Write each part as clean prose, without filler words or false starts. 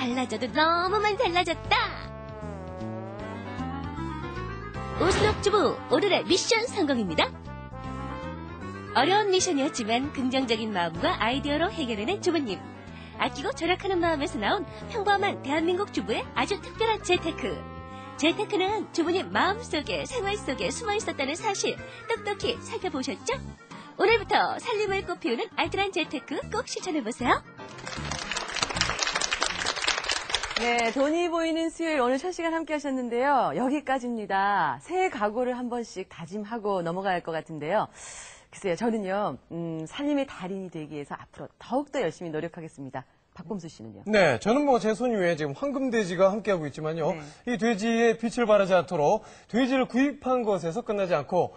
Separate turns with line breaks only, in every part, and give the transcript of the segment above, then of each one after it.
달라져도 너무만 달라졌다. 오순옥 주부 오늘의 미션 성공입니다. 어려운 미션이었지만 긍정적인 마음과 아이디어로 해결해낸 주부님. 아끼고 절약하는 마음에서 나온 평범한 대한민국 주부의 아주 특별한 재테크. 재테크는 주부님 마음속에 생활 속에 숨어있었다는 사실 똑똑히 살펴보셨죠? 오늘부터 살림을 꽃피우는 알뜰한 재테크 꼭 실천해보세요.
네, 돈이 보이는 수요일 오늘 첫 시간 함께 하셨는데요. 여기까지입니다. 새해 각오를 한 번씩 다짐하고 넘어가야 할 것 같은데요. 글쎄요, 저는요, 살림의 달인이 되기 위해서 앞으로 더욱더 열심히 노력하겠습니다. 박범수 씨는요?
네, 저는 뭐 제 손 위에 지금 황금돼지가 함께하고 있지만요.
네.
이 돼지의 빛을 발하지 않도록 돼지를 구입한 것에서 끝나지 않고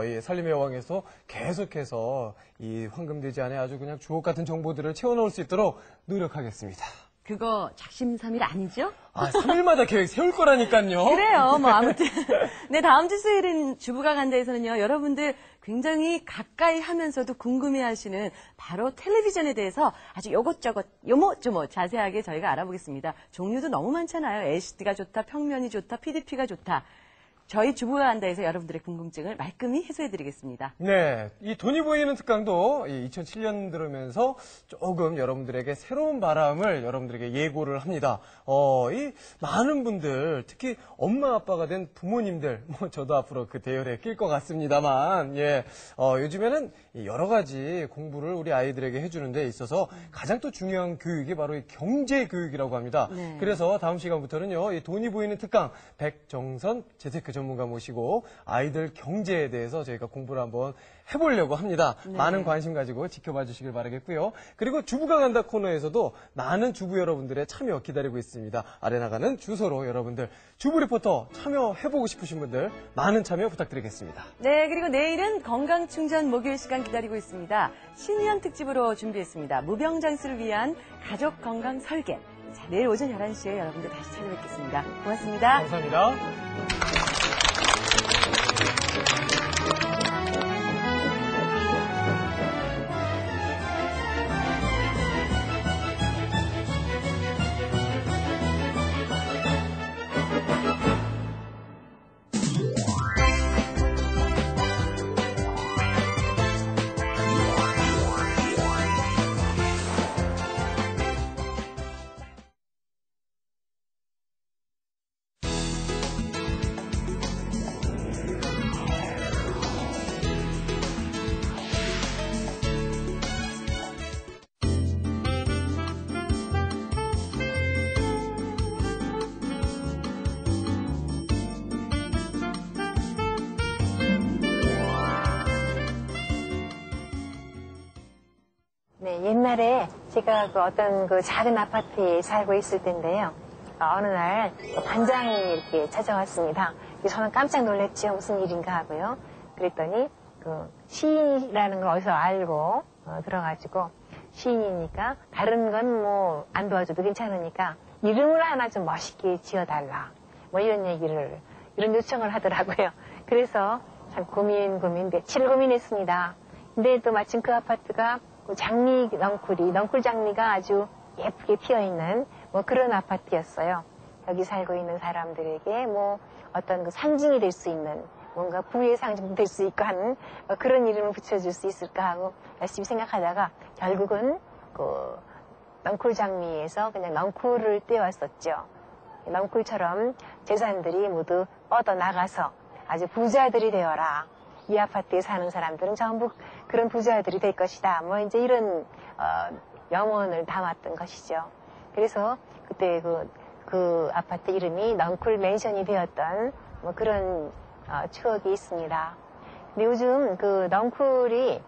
이 살림의 여왕에서 계속해서 이 황금돼지 안에 아주 그냥 주옥 같은 정보들을 채워넣을 수 있도록 노력하겠습니다.
그거 작심삼일 아니죠?
3일마다 계획 세울 거라니까요.
그래요. 뭐 아무튼 네, 다음 주 수요일인 주부가 간다에서는요. 여러분들 굉장히 가까이 하면서도 궁금해하시는 바로 텔레비전에 대해서 아주 요것저것 요모조모 자세하게 저희가 알아보겠습니다. 종류도 너무 많잖아요. LCD가 좋다, 평면이 좋다, PDP가 좋다. 저희 주부가 간다에서 여러분들의 궁금증을 말끔히 해소해드리겠습니다.
네, 이 돈이 보이는 특강도 2007년 들으면서 조금 여러분들에게 새로운 바람을 여러분들에게 예고를 합니다. 이 많은 분들, 특히 엄마 아빠가 된 부모님들, 뭐 저도 앞으로 그 대열에 낄 것 같습니다만, 요즘에는 여러 가지 공부를 우리 아이들에게 해주는 데 있어서 가장 또 중요한 교육이 바로 이 경제 교육이라고 합니다.
네.
그래서 다음 시간부터는요, 이 돈이 보이는 특강 백정선 재테크 전문가 모시고 아이들 경제에 대해서 저희가 공부를 한번 해보려고 합니다.
네.
많은 관심 가지고 지켜봐 주시길 바라겠고요. 그리고 주부가 간다 코너에서도 많은 주부 여러분들의 참여 기다리고 있습니다. 아래 나가는 주소로 여러분들 주부 리포터 참여해보고 싶으신 분들 많은 참여 부탁드리겠습니다.
네, 그리고 내일은 건강충전 목요일 시간 기다리고 있습니다. 신년 특집으로 준비했습니다. 무병장수를 위한 가족 건강 설계. 자, 내일 오전 11시에 여러분들 다시 찾아뵙겠습니다. 고맙습니다.
감사합니다.
네, 옛날에 제가 어떤 작은 아파트에 살고 있을 때인데요. 어느 날 반장이 이렇게 찾아왔습니다. 저는 깜짝 놀랐죠. 무슨 일인가 하고요. 그랬더니 시인이라는 걸 어디서 알고 들어가지고 시인이니까 다른 건 뭐 안 도와줘도 괜찮으니까 이름을 하나 좀 멋있게 지어달라. 뭐 이런 요청을 하더라고요. 그래서 참 며칠을 고민했습니다. 근데 또 마침 그 아파트가 장미 넝쿨 장미가 아주 예쁘게 피어있는 뭐 그런 아파트였어요. 여기 살고 있는 사람들에게 뭐 어떤 상징이 될 수 있는 뭔가 부의 상징도 될 수 있고 하는 그런 이름을 붙여줄 수 있을까 하고 열심히 생각하다가 결국은 넝쿨 장미에서 그냥 넝쿨을 떼왔었죠. 넝쿨처럼 재산들이 모두 뻗어나가서 아주 부자들이 되어라. 이 아파트에 사는 사람들은 전부 그런 부자들이 될 것이다. 뭐 이제 이런 염원을 담았던 것이죠. 그래서 그때 그 아파트 이름이 넝쿨 맨션이 되었던 뭐 그런 추억이 있습니다. 근데 요즘 넝쿨이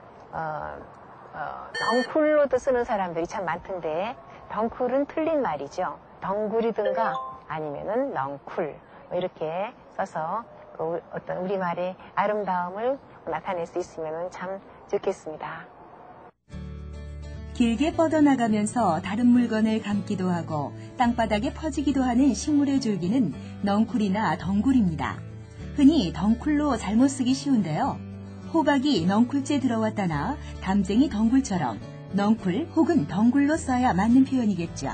넝쿨로도 쓰는 사람들이 참 많던데 덩쿨은 틀린 말이죠. 덩굴이든가 아니면은 넝쿨 뭐 이렇게 써서 어떤 우리말의 아름다움을 나타낼 수 있으면 참 좋겠습니다.
길게 뻗어나가면서 다른 물건을 감기도 하고 땅바닥에 퍼지기도 하는 식물의 줄기는 넝쿨이나 덩굴입니다. 흔히 덩쿨로 잘못 쓰기 쉬운데요. 호박이 넝쿨째 들어왔다나 담쟁이 덩굴처럼 넝쿨 혹은 덩굴로 써야 맞는 표현이겠죠.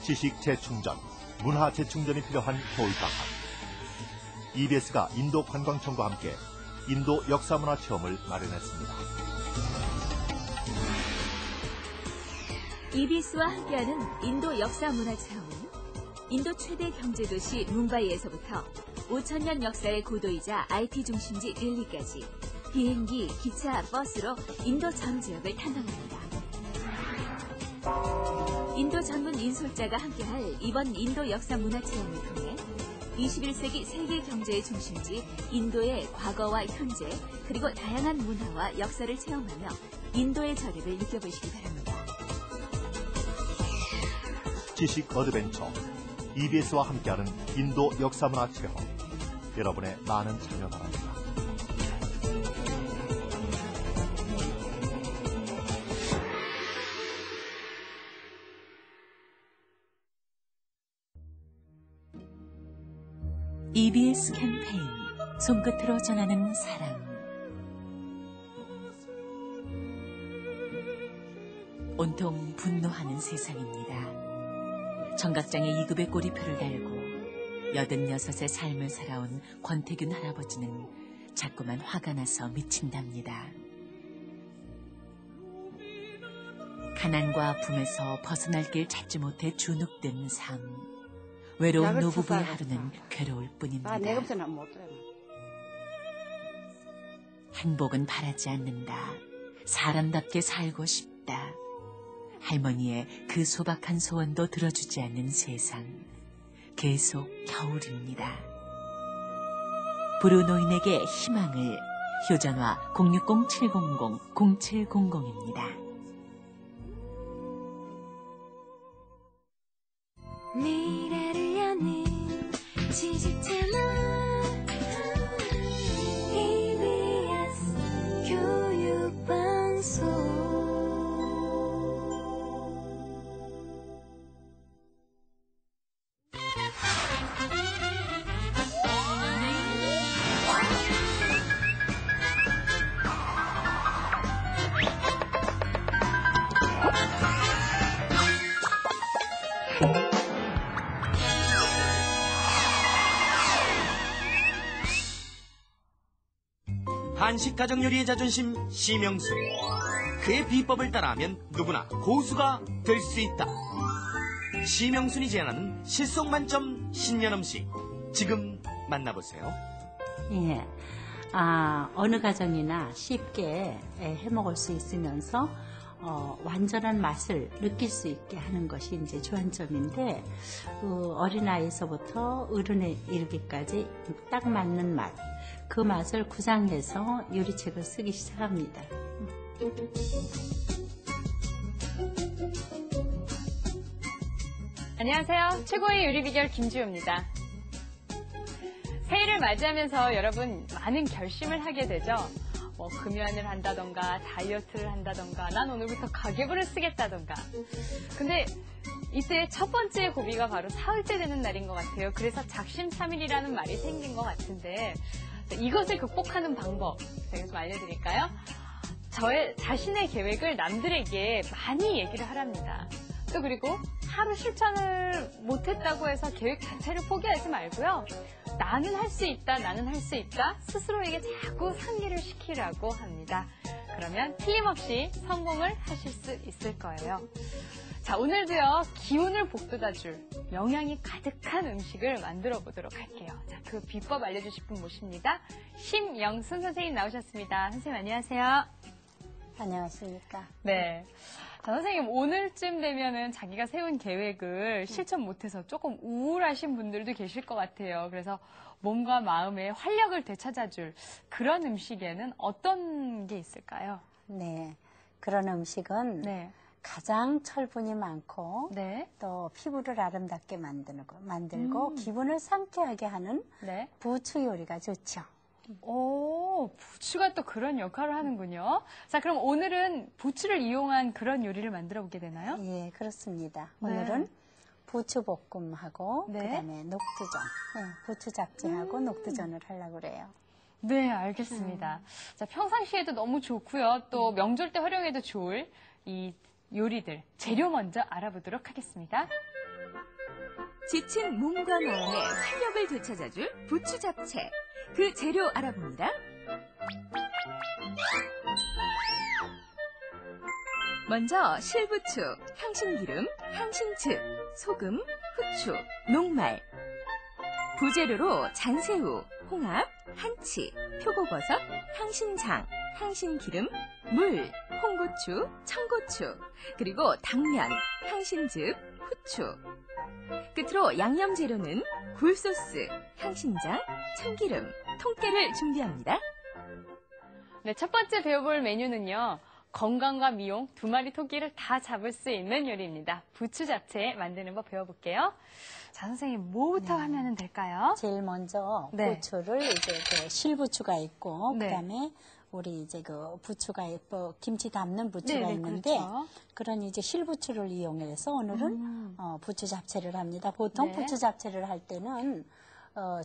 지식 재충전, 문화 재충전이 필요한 겨울방학. EBS가 인도 관광청과 함께 인도 역사문화 체험을 마련했습니다.
EBS와 함께하는 인도 역사문화체험은 인도 최대 경제도시 뭄바이에서부터 5,000년 역사의 고도이자 IT 중심지 델리까지 비행기, 기차, 버스로 인도 전 지역을 탐방합니다. 인도 전문 인솔자가 함께할 이번 인도 역사문화체험을 통해 21세기 세계 경제의 중심지 인도의 과거와 현재 그리고 다양한 문화와 역사를 체험하며 인도의 저력을 느껴보시기 바랍니다.
지식 어드벤처, EBS와 함께하는 인도 역사문화 체험. 여러분의 많은 참여 바랍니다.
EBS 캠페인 손끝으로 전하는 사랑. 온통 분노하는 세상입니다. 청각장애 2급의 꼬리표를 달고 86의 삶을 살아온 권태균 할아버지는 자꾸만 화가 나서 미친답니다. 가난과 아픔에서 벗어날 길 찾지 못해 주눅든 삶. 외로운 노부부의 하루는 괴로울 뿐입니다. 행복은 바라지 않는다. 사람답게 살고 싶다. 할머니의 그 소박한 소원도 들어주지 않는 세상. 계속 겨울입니다. 불우노인에게 희망을. 휴전화 060-700-0700입니다. 미래를 여는 지식채널 EBS 교육방송.
한식 가정 요리의 자존심 심영수. 그의 비법을 따라하면 누구나 고수가 될 수 있다. 심영순이 제안하는 실속 만점 신년 음식. 지금 만나보세요.
예. 어느 가정이나 쉽게 해 먹을 수 있으면서 완전한 맛을 느낄 수 있게 하는 것이 이제 주안점인데, 어린아이에서부터 어른에 이르기까지 딱 맞는 맛, 그 맛을 구상해서 요리책을 쓰기 시작합니다.
안녕하세요. 최고의 요리 비결 김주호입니다. 새해를 맞이하면서 여러분 많은 결심을 하게 되죠. 금연을 한다던가 다이어트를 한다던가 난 오늘부터 가계부를 쓰겠다던가. 근데 이때 첫 번째 고비가 바로 사흘째 되는 날인 것 같아요. 그래서 작심삼일이라는 말이 생긴 것 같은데, 이것을 극복하는 방법 제가 좀 알려드릴까요? 자신의 계획을 남들에게 많이 얘기를 하랍니다. 또 그리고 하루 실천을 못했다고 해서 계획 자체를 포기하지 말고요. 나는 할 수 있다, 나는 할 수 있다 스스로에게 자꾸 상기를 시키라고 합니다. 그러면 틀림없이 성공을 하실 수 있을 거예요. 자, 오늘도요, 기운을 북돋아줄 영양이 가득한 음식을 만들어 보도록 할게요. 자, 그 비법 알려주실 분 모십니다. 심영순 선생님 나오셨습니다. 선생님 안녕하세요.
안녕하십니까.
네. 자, 선생님, 오늘쯤 되면은 자기가 세운 계획을 실천 못해서 조금 우울하신 분들도 계실 것 같아요. 그래서 몸과 마음의 활력을 되찾아줄 그런 음식에는 어떤 게 있을까요?
네. 그런 음식은
네.
가장 철분이 많고
네.
또 피부를 아름답게 만들고 기분을 상쾌하게 하는
네.
부추 요리가 좋죠.
오, 부추가 또 그런 역할을 하는군요. 자, 그럼 오늘은 부추를 이용한 그런 요리를 만들어 보게 되나요?
예, 그렇습니다.
네.
오늘은 부추볶음하고
네.
그다음에 녹두전, 부추 잡채하고 녹두전을 하려고 그래요.
네, 알겠습니다. 자, 평상시에도 너무 좋고요. 또 명절 때 활용해도 좋을 이 요리들, 재료 먼저 알아보도록 하겠습니다.
지친 몸과 마음의 활력을 되찾아줄 부추 잡채. 그 재료 알아봅니다. 먼저 실부추, 향신기름, 향신즙, 소금, 후추, 녹말. 부재료로 잔새우, 홍합, 한치, 표고버섯, 향신장, 향신기름, 물, 홍고추, 청고추, 그리고 당면, 향신즙, 후추. 끝으로 양념 재료는 굴소스, 향신장, 참기름, 통깨를 준비합니다.
네, 첫 번째 배워볼 메뉴는요. 건강과 미용 두 마리 토끼를 다 잡을 수 있는 요리입니다. 부추 잡채 만드는 법 배워볼게요. 자, 선생님, 뭐부터 하면 될까요?
제일 먼저
네.
부추를 이제 그 실부추가 있고,
네.
그다음에 우리 이제 그 부추가 있고, 김치 담는 부추가
네네,
있는데,
그렇죠.
그런 이제 실부추를 이용해서 오늘은 부추 잡채를 합니다. 보통
네.
부추 잡채를 할 때는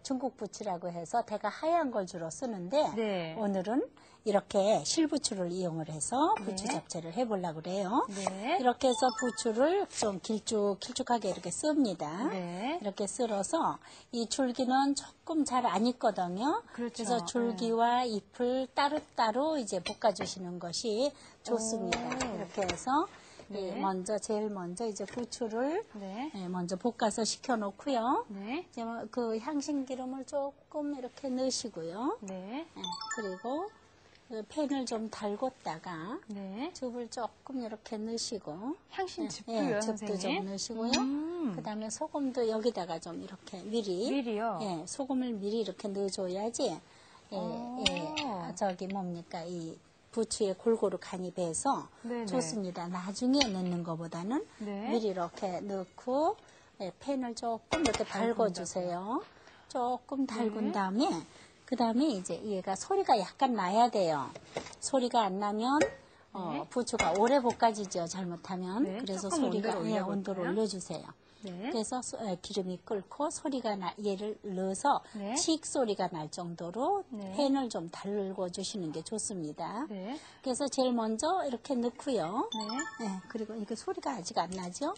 중국 부추라고 해서 대가 하얀 걸 주로 쓰는데,
네.
오늘은 이렇게 실부추를 이용을 해서 부추
네.
잡채를 해보려고 그래요.
네.
이렇게 해서 부추를 좀 길쭉하게 이렇게 씁니다.
네.
이렇게 쓸어서 이 줄기는 조금 잘 안 익거든요.
그렇죠.
그래서 줄기와 잎을 따로따로 이제 볶아주시는 것이 좋습니다.
오.
이렇게 해서
네.
제일 먼저 이제 부추를
네.
먼저 볶아서 식혀놓고요.
네.
이제 그 향신기름을 조금 이렇게 넣으시고요.
네.
그리고 그 팬을 좀 달궜다가
네.
즙을 조금 이렇게 넣으시고
향신즙도요,
즙도
선생님?
좀 넣으시고요. 그다음에 소금도 여기다가 좀 이렇게
미리요?
소금을 미리 이렇게 넣어줘야지
오.
저기 뭡니까 이 부추에 골고루 간이 배서
네네.
좋습니다. 나중에 넣는 것보다는
네.
미리 이렇게 넣고 팬을 조금 이렇게 달궈주세요. 조금 달군 다음에 그 다음에 이제 얘가 소리가 약간 나야 돼요. 소리가 안 나면 부추가 오래 볶아지죠. 잘못하면.
네,
그래서
조금
소리가
온도를 올려볼까요?
온도를 올려주세요.
네.
그래서 기름이 끓고 소리가 얘를 넣어서
네.
칙 소리가 날 정도로
네.
팬을 좀 달궈 주시는 게 좋습니다.
네.
그래서 제일 먼저 이렇게 넣고요.
네.
그리고 이게 소리가 아직 안 나죠?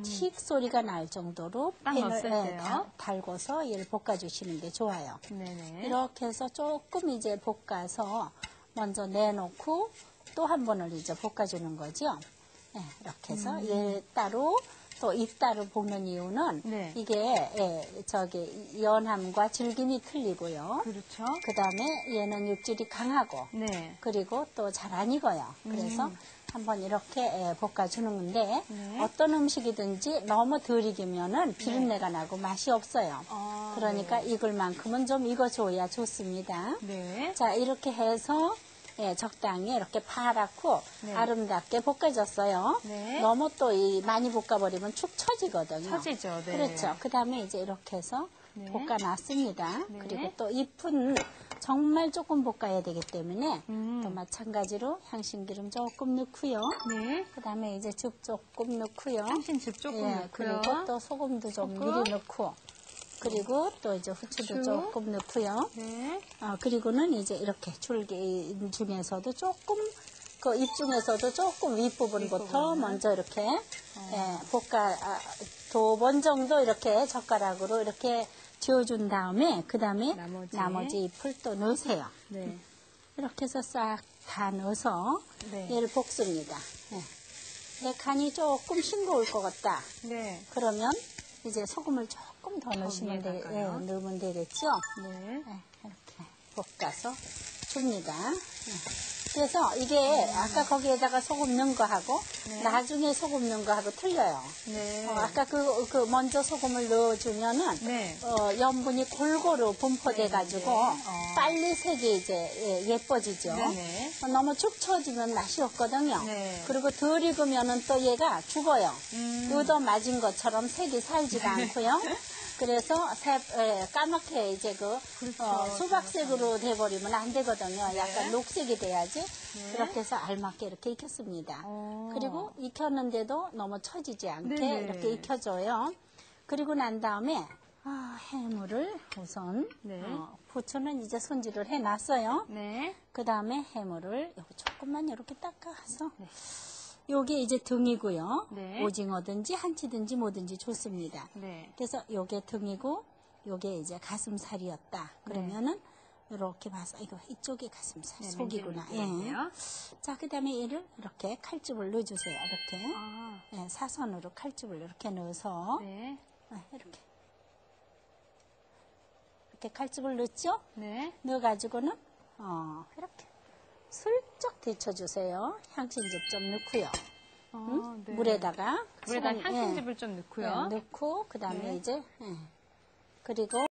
칙 소리가 날 정도로
딱 넣었을 때요?
달궈서 얘를 볶아주시는 게 좋아요.
네네.
이렇게 해서 조금 이제 볶아서 먼저 내놓고 또 한 번을 이제 볶아주는 거죠. 이렇게 해서 얘 따로 또 잎 따로 볶는 이유는
네.
이게 연함과 질김이 틀리고요.
그렇죠.
그 다음에 얘는 육질이 강하고
네.
그리고 또 잘 안 익어요. 그래서 한번 이렇게 볶아주는 건데
네.
어떤 음식이든지 너무 덜 익으면은 비린내가 나고 맛이 없어요.
아,
그러니까 익을 만큼은 좀 익어줘야 좋습니다.
네.
자, 이렇게 해서 적당히 이렇게 파랗고
네.
아름답게 볶아졌어요.
네.
너무 또 많이 볶아버리면 축 처지거든요.
처지죠, 네.
그렇죠. 그 다음에 이제 이렇게 해서
네.
볶아놨습니다.
네.
그리고 또 잎은 정말 조금 볶아야 되기 때문에 또 마찬가지로 향신기름 조금 넣고요.
네.
그 다음에 이제 즙 조금 넣고요.
향신즙 조금 넣고요.
그리고 또 소금도 좀
조금.
미리 넣고 그리고 또 이제 후추도
후추.
조금 넣고요.
네.
그리고는 이제 이렇게 줄기 중에서도 조금 그 잎 중에서도 조금 윗부분부터 먼저 이렇게 볶아 2번 정도 이렇게 젓가락으로 이렇게 지어준 다음에 그 다음에 나머지 잎을 또 넣으세요.
네.
이렇게 해서 싹 다 넣어서
네.
얘를 볶습니다. 간이 조금 싱거울 것 같다.
네.
그러면 이제 소금을 조금 더 넣으시면 넣으면 되겠죠.
네.
이렇게 볶아서 줍니다. 그래서 이게 아까 거기에다가 소금 넣은 거하고 나중에 소금 넣은 거하고 틀려요.
네.
아까 그 먼저 소금을 넣어주면은
네.
염분이 골고루 분포돼가지고 빨리 색이 이제 예뻐지죠.
네네.
너무 축 처지면 맛이 없거든요.
네.
그리고 덜 익으면은 또 얘가 죽어요. 얻어 맞은 것처럼 색이 살지가 않고요. 그래서 까맣게 이제 수박색으로 돼버리면 안 되거든요. 약간 녹색이 돼야지. 그렇게 해서 알맞게 이렇게 익혔습니다. 그리고 익혔는데도 너무 처지지 않게
네네.
이렇게 익혀줘요. 그리고 난 다음에 해물을 우선 부추는 이제 손질을 해놨어요.
네.
그 다음에 해물을 조금만 이렇게 닦아서 요게 이제 등이고요.
네.
오징어든지 한치든지 뭐든지 좋습니다.
네.
그래서 요게 등이고 요게 이제 가슴살이었다. 그러면은 이렇게 봐서 이거 이쪽이 가슴살,
네,
속이구나.
맨들맨들
예.
같네요.
자, 그다음에 얘를 이렇게 칼집을 넣어주세요. 이렇게
아,
예, 사선으로 칼집을 이렇게 넣어서
네.
이렇게 칼집을 넣었죠?
네.
넣어가지고는 이렇게 슬쩍 데쳐주세요. 향신즙 좀 넣고요.
네.
물에다가
물에다
소금,
향신즙을 좀 넣고요.
넣고 그다음에
네.
이제 그리고